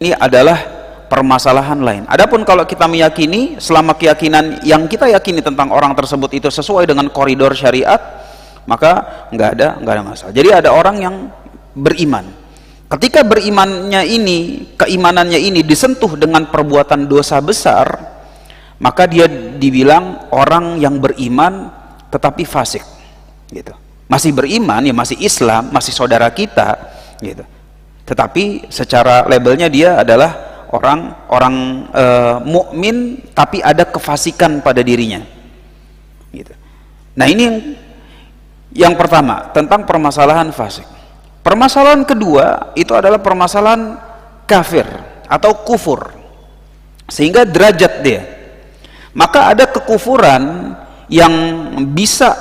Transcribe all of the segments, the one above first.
Ini adalah permasalahan lain. Adapun kalau kita meyakini, selama keyakinan yang kita yakini tentang orang tersebut itu sesuai dengan koridor syariat, maka nggak ada masalah. Jadi ada orang yang beriman. Ketika berimannya ini, keimanannya ini disentuh dengan perbuatan dosa besar, maka dia dibilang orang yang beriman tetapi fasik. Gitu. Masih beriman, ya masih Islam, masih saudara kita, gitu. Tetapi secara labelnya dia adalah orang mukmin tapi ada kefasikan pada dirinya, gitu. Nah, ini yang pertama tentang permasalahan fasik. Permasalahan kedua itu adalah permasalahan kafir atau kufur, sehingga derajat dia. Maka ada kekufuran yang bisa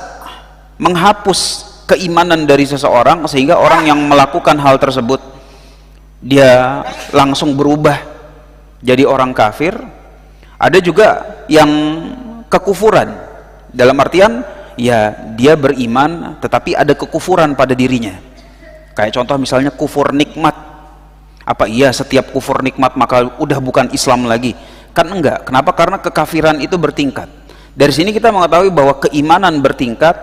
menghapus keimanan dari seseorang, sehingga orang yang melakukan hal tersebut dia langsung berubah jadi orang kafir. Ada juga yang kekufuran dalam artian ya dia beriman tetapi ada kekufuran pada dirinya. Kayak contoh misalnya kufur nikmat. Apa iya setiap kufur nikmat maka udah bukan Islam lagi? Kan enggak. Kenapa? Karena kekafiran itu bertingkat. Dari sini kita mengetahui bahwa keimanan bertingkat,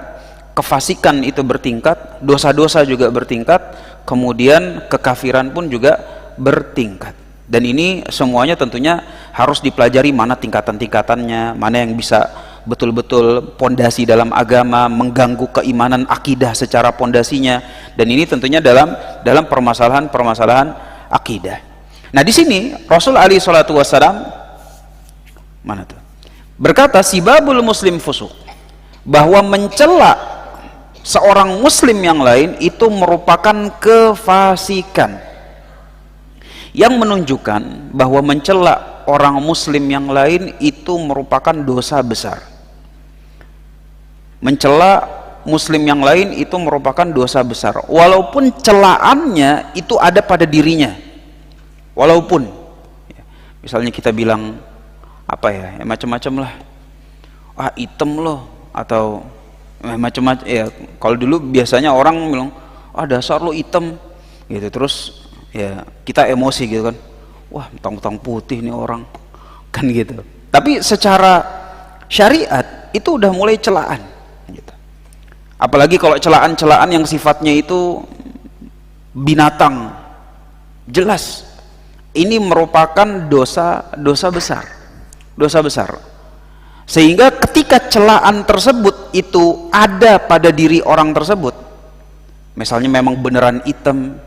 kefasikan itu bertingkat, dosa-dosa juga bertingkat, kemudian kekafiran pun juga bertingkat. Dan ini semuanya tentunya harus dipelajari mana tingkatan-tingkatannya, mana yang bisa betul-betul pondasi dalam agama, mengganggu keimanan akidah secara pondasinya. Dan ini tentunya dalam permasalahan-permasalahan akidah. Nah, di sini Rasul alaihi salatu wassalam mana tuh? Berkata sibabul muslim fusuq, bahwa mencela seorang muslim yang lain itu merupakan kefasikan, yang menunjukkan bahwa mencela orang muslim yang lain itu merupakan dosa besar. Mencela muslim yang lain itu merupakan dosa besar, walaupun celaannya itu ada pada dirinya. Walaupun misalnya kita bilang apa ya macam-macam lah, ah item loh, atau macam-macam ya. Kalau dulu biasanya orang bilang ah dasar lo hitam gitu, terus ya kita emosi gitu kan, wah mentang-mentang putih nih orang kan gitu. Tapi secara syariat itu udah mulai celaan gitu. Apalagi kalau celaan-celaan yang sifatnya itu binatang, jelas ini merupakan dosa besar. Sehingga ketika celaan tersebut itu ada pada diri orang tersebut, misalnya memang beneran hitam,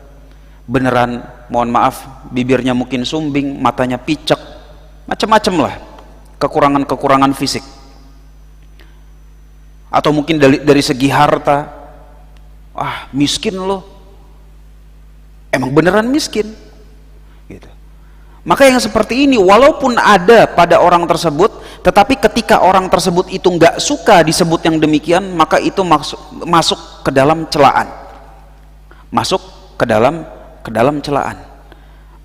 beneran mohon maaf bibirnya mungkin sumbing, matanya picek, macam-macam lah kekurangan-kekurangan fisik, atau mungkin dari segi harta, ah miskin loh, emang beneran miskin gitu. Maka yang seperti ini walaupun ada pada orang tersebut, tetapi ketika orang tersebut itu nggak suka disebut yang demikian, maka itu masuk ke dalam celaan, masuk ke dalam celaan.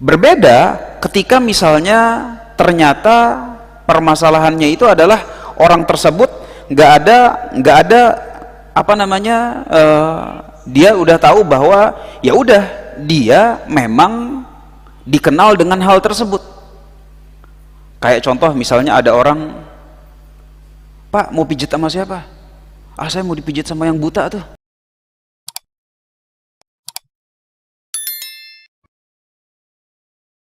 Berbeda ketika misalnya ternyata permasalahannya itu adalah orang tersebut nggak ada apa namanya, dia udah tahu bahwa ya udah dia memang dikenal dengan hal tersebut. Kayak contoh misalnya ada orang, Pak mau pijit sama siapa? Ah saya mau dipijit sama yang buta tuh.